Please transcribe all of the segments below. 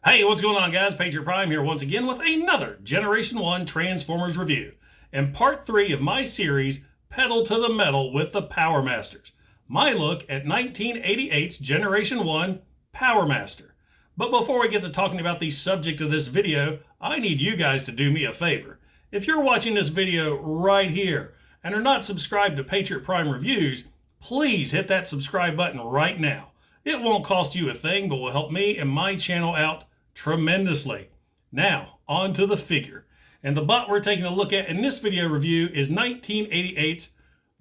Hey, what's going on, guys? Patriot Prime here once again with another Generation 1 Transformers review and part 3 of my series, Pedal to the Metal with the Powermasters. My look at 1988's Generation 1 Powermaster. But before we get to talking about the subject of this video, I need you guys to do me a favor. If you're watching this video right here and are not subscribed to Patriot Prime Reviews, please hit that subscribe button right now. It won't cost you a thing, but will help me and my channel out tremendously. Now, on to the figure. And the bot we're taking a look at in this video review is 1988's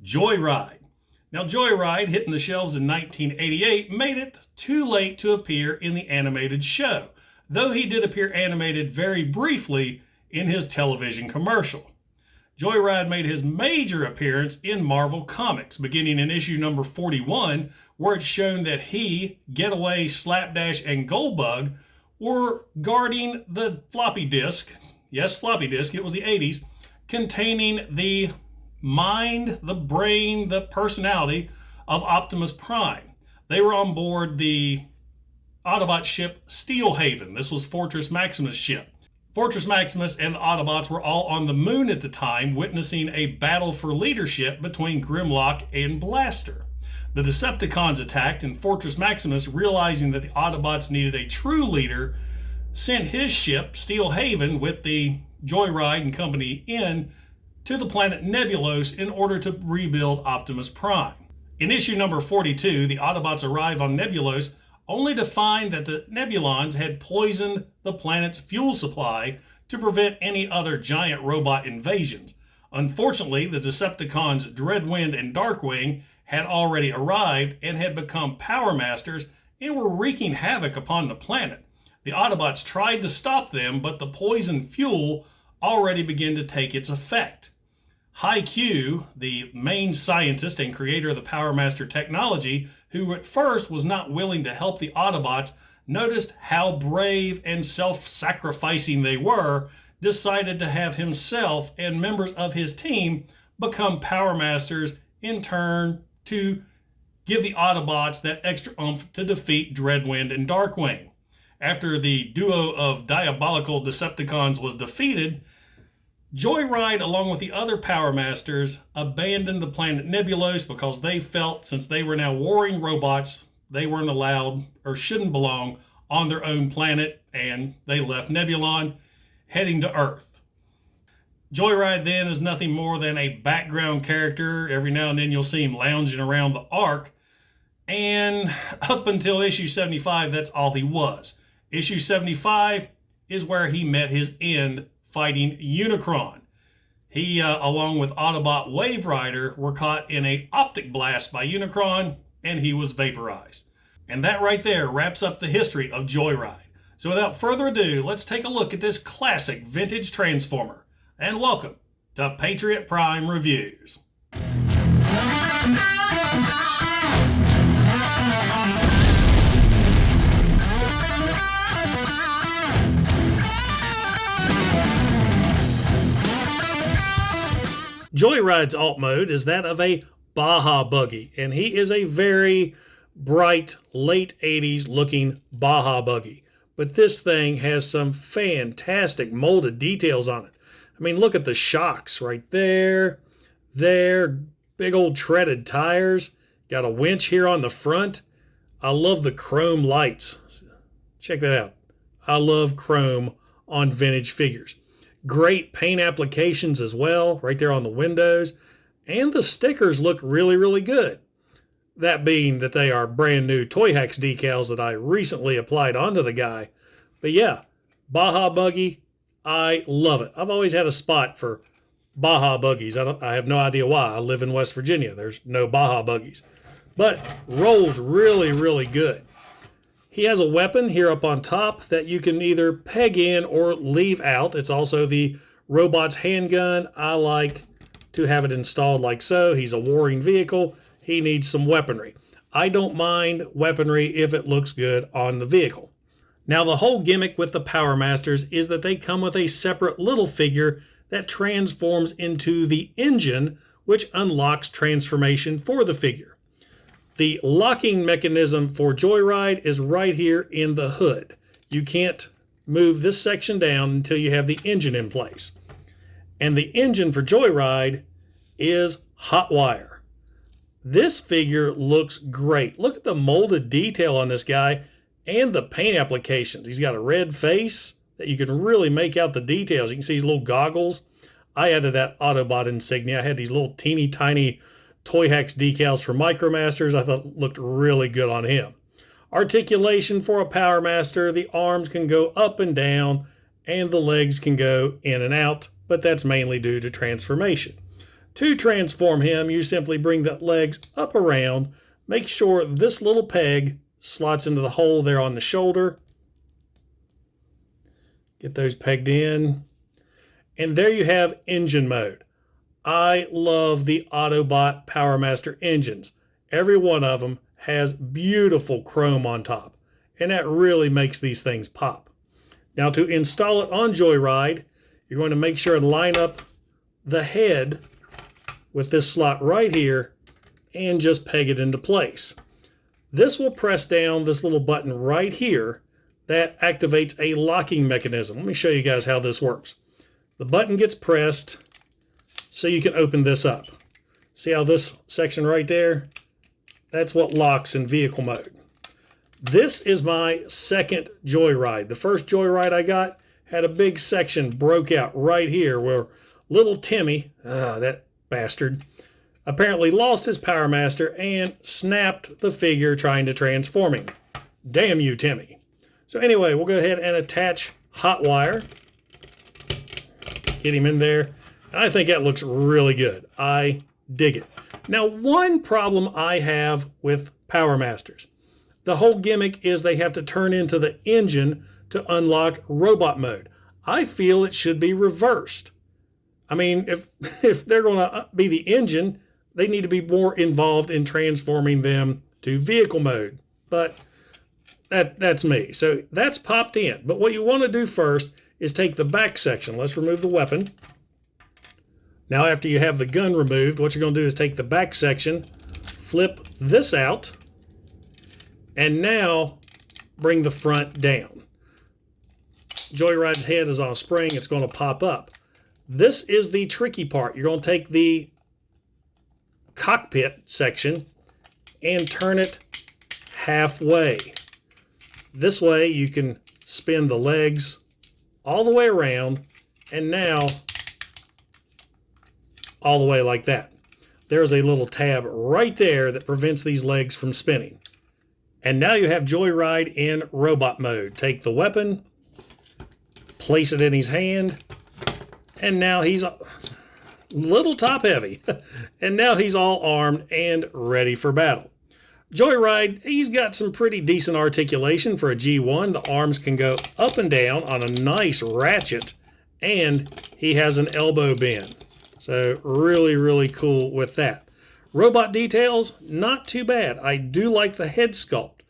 Joyride. Now, Joyride, hitting the shelves in 1988, made it too late to appear in the animated show, though he did appear animated very briefly in his television commercial. Joyride made his major appearance in Marvel Comics, beginning in issue number 41, where it's shown that he, Getaway, Slapdash, and Goldbug were guarding the floppy disk, yes, floppy disk, it was the 80s, containing the mind, the brain, the personality of Optimus Prime. They were on board the Autobot ship Steelhaven. This was Fortress Maximus' ship. Fortress Maximus and the Autobots were all on the moon at the time, witnessing a battle for leadership between Grimlock and Blaster. The Decepticons attacked, and Fortress Maximus, realizing that the Autobots needed a true leader, sent his ship, Steelhaven, with the Joyride and company in, to the planet Nebulos in order to rebuild Optimus Prime. In issue number 42, the Autobots arrive on Nebulos only to find that the Nebulons had poisoned the planet's fuel supply to prevent any other giant robot invasions. Unfortunately, the Decepticons Dreadwind and Darkwing had already arrived and had become Powermasters and were wreaking havoc upon the planet. The Autobots tried to stop them, but the poison fuel already began to take its effect. Q, the main scientist and creator of the Powermaster technology, who at first was not willing to help the Autobots, noticed how brave and self-sacrificing they were, decided to have himself and members of his team become Powermasters, in turn to give the Autobots that extra oomph to defeat Dreadwind and Darkwing. After the duo of diabolical Decepticons was defeated, Joyride, along with the other Powermasters, abandoned the planet Nebulos because they felt, since they were now warring robots, they weren't allowed or shouldn't belong on their own planet, and they left Nebulon, heading to Earth. Joyride then is nothing more than a background character. Every now and then you'll see him lounging around the Ark, and up until issue 75, that's all he was. Issue 75 is where he met his end fighting Unicron. He, along with Autobot Wave Rider, were caught in an optic blast by Unicron, and he was vaporized. And that right there wraps up the history of Joyride. So without further ado, let's take a look at this classic vintage Transformer. And welcome to Patriot Prime Reviews. Joyride's alt mode is that of a Baja buggy, and he is a very bright, late 80s looking Baja buggy. But this thing has some fantastic molded details on it. I mean, look at the shocks right there, big old treaded tires, got a winch here on the front. I love the chrome lights. Check that out. I love chrome on vintage figures. Great paint applications as well, right there on the windows. And the stickers look really, really good. That being that they are brand new Toy Hacks decals that I recently applied onto the guy. But yeah, Baja Buggy, I love it. I've always had a spot for Baja buggies. I have no idea why. I live in West Virginia. There's no Baja buggies. But rolls really, really good. He has a weapon here up on top that you can either peg in or leave out. It's also the robot's handgun. I like to have it installed like so. He's a warring vehicle. He needs some weaponry. I don't mind weaponry if it looks good on the vehicle. Now, the whole gimmick with the Powermasters is that they come with a separate little figure that transforms into the engine, which unlocks transformation for the figure. The locking mechanism for Joyride is right here in the hood. you can't move this section down until you have the engine in place. And the engine for Joyride is hot wire. This figure looks great. Look at the molded detail on this guy and the paint applications. He's got a red face that you can really make out the details. You can see his little goggles. I added that Autobot insignia. I had these little teeny tiny Toy Hacks decals for Micromasters. I thought looked really good on him. Articulation for a Powermaster. The arms can go up and down and the legs can go in and out, but that's mainly due to transformation. To transform him, you simply bring the legs up around, make sure this little peg slots into the hole there on the shoulder. Get those pegged in. And there you have engine mode. I love the Autobot Powermaster engines. Every one of them has beautiful chrome on top, and that really makes these things pop. Now to install it on Joyride, you're going to make sure and line up the head with this slot right here and just peg it into place. This will press down this little button right here that activates a locking mechanism. Let me show you guys how this works. The button gets pressed so you can open this up. See how this section right there? That's what locks in vehicle mode. This is my second Joyride. The first Joyride I got had a big section broke out right here where little Timmy, that bastard, apparently lost his Powermaster and snapped the figure trying to transform him. Damn you, Timmy. So anyway, we'll go ahead and attach hot wire. Get him in there. I think that looks really good. I dig it. Now, one problem I have with Powermasters, the whole gimmick is they have to turn into the engine to unlock robot mode. I feel it should be reversed. I mean, if they're going to be the engine, they need to be more involved in transforming them to vehicle mode. But that's me. So that's popped in. But what you want to do first is take the back section. Let's remove the weapon. Now, after you have the gun removed, what you're going to do is take the back section, flip this out, and now bring the front down. Joyride's head is on a spring. It's going to pop up. This is the tricky part. You're going to take the cockpit section and turn it halfway. This way you can spin the legs all the way around, and now all the way like that. There's a little tab right there that prevents these legs from spinning. And now you have Joyride in robot mode. Take the weapon, place it in his hand, and now he's a little top heavy. And now he's all armed and ready for battle. Joyride, he's got some pretty decent articulation for a G1. The arms can go up and down on a nice ratchet, and he has an elbow bend. So really, really cool with that. Robot details, not too bad. I do like the head sculpt.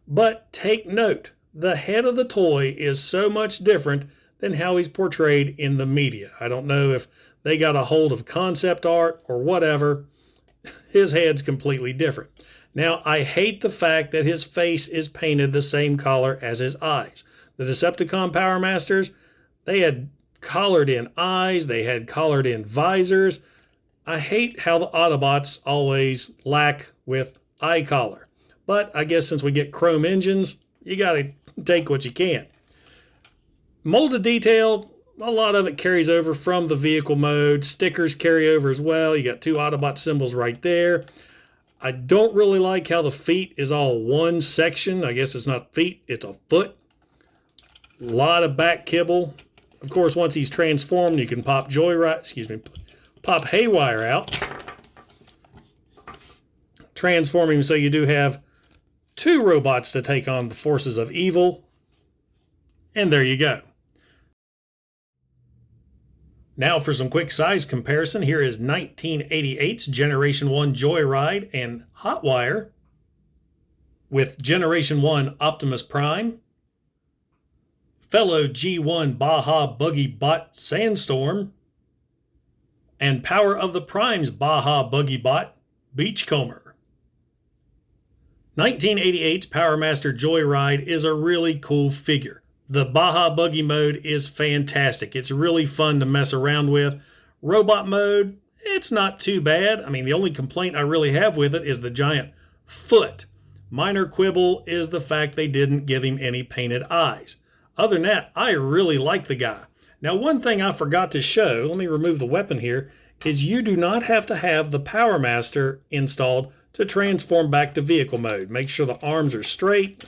But take note, the head of the toy is so much different than how he's portrayed in the media. I don't know if they got a hold of concept art or whatever. His head's completely different. Now, I hate the fact that his face is painted the same color as his eyes. The Decepticon Powermasters, they had collared in eyes, they had collared in visors. I hate how the Autobots always lack with eye collar. But I guess since we get chrome engines, you gotta take what you can. Molded detail, a lot of it carries over from the vehicle mode. Stickers carry over as well. You got two Autobot symbols right there. I don't really like how the feet is all one section. I guess it's not feet, it's a foot. A lot of back kibble. Of course, once he's transformed, you can pop pop Haywire out. Transform him so you do have two robots to take on the forces of evil. And there you go. Now for some quick size comparison, here is 1988's Generation 1 Joyride and Hotwire with Generation 1 Optimus Prime, fellow G1 Baja Buggy Bot Sandstorm, and Power of the Prime's Baja Buggy Bot Beachcomber. 1988's Powermaster Joyride is a really cool figure. The Baja Buggy mode is fantastic. It's really fun to mess around with. Robot mode, it's not too bad. I mean, the only complaint I really have with it is the giant foot. Minor quibble is the fact they didn't give him any painted eyes. Other than that, I really like the guy. Now, one thing I forgot to show, let me remove the weapon here, is you do not have to have the Powermaster installed to transform back to vehicle mode. Make sure the arms are straight.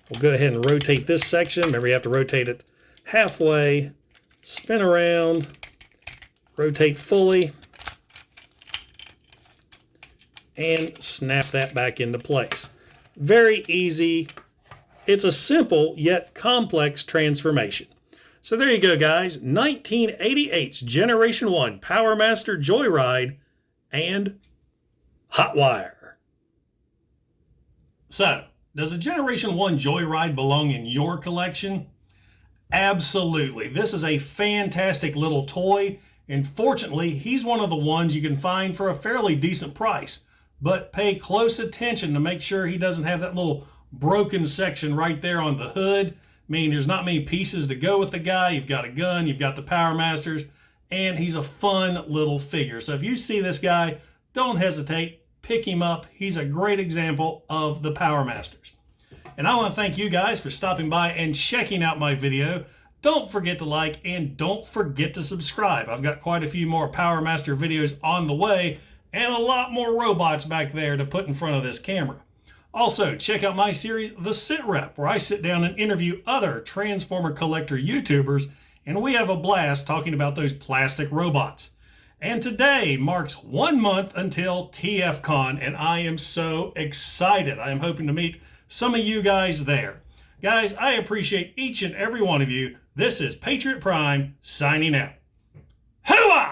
We'll go ahead and rotate this section. Remember, you have to rotate it halfway, spin around, rotate fully, and snap that back into place. Very easy. It's a simple yet complex transformation. So there you go, guys. 1988's Generation 1 Powermaster Joyride and Hot Wire. So, does the Generation 1 Joyride belong in your collection? Absolutely. This is a fantastic little toy, and fortunately, he's one of the ones you can find for a fairly decent price. But pay close attention to make sure he doesn't have that little broken section right there on the hood. I mean, there's not many pieces to go with the guy. You've got a gun, you've got the Powermasters, and he's a fun little figure. So if you see this guy, don't hesitate. Pick him up. He's a great example of the Powermasters. And I want to thank you guys for stopping by and checking out my video. Don't forget to like and don't forget to subscribe. I've got quite a few more Powermaster videos on the way and a lot more robots back there to put in front of this camera. Also, check out my series, The Sit Rep, where I sit down and interview other Transformer collector YouTubers, and we have a blast talking about those plastic robots. And today marks 1 month until TFCon, and I am so excited. I am hoping to meet some of you guys there. Guys, I appreciate each and every one of you. This is Patriot Prime signing out. Hooah!